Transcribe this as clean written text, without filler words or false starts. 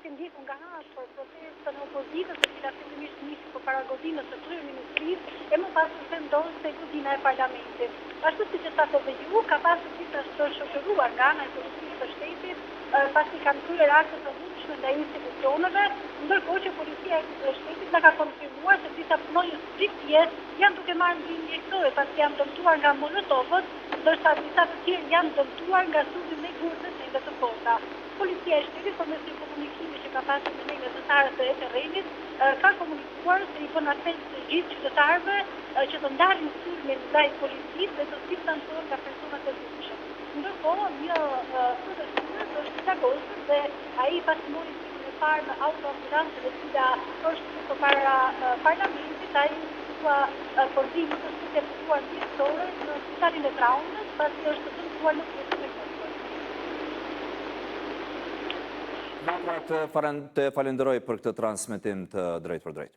që ndjeku nga afër protestën e opozitës, e cila fillimisht nisi përpara godinës së kryeministrisë e më pas u vendos te godina e parlamentit. Ashtu siç e thatë ju, ka pasur disa të shoqëruar nga ana e policisë së shtetit, pasi kanë kryer akte të dhunshme ndaj institucioneve, ndërkohë që policia e shtetit na ka konfirmuar se disa punonjës drejtësie janë duke marrë ndjenjë këtore, pasi janë dëmtuar nga molotovët, ndërsa disa të tjerë janë dëmtuar nga studhi me gurë dhe të forta. Policia e shtetit përmes një komunikimi që ka pasur me ne gazetarët e terrenit, ka komunikuar se i bën apel të gjithë qytetarëve që të ndalin sulmin ndaj policisë dhe të distancohen nga personat e dhunshëm. Ndërkohë, një protestues është plagosur dhe ai pasi mori pjesën e parë në autoambulancën e cila është përpara parlamentit, ai usua përdimit të shpëtuar mjekësore në spitalin e Traunës, pasi është dëmtuar në pjesën e kostur. Të falenderoj për këtë transmetim të drejt për drejt.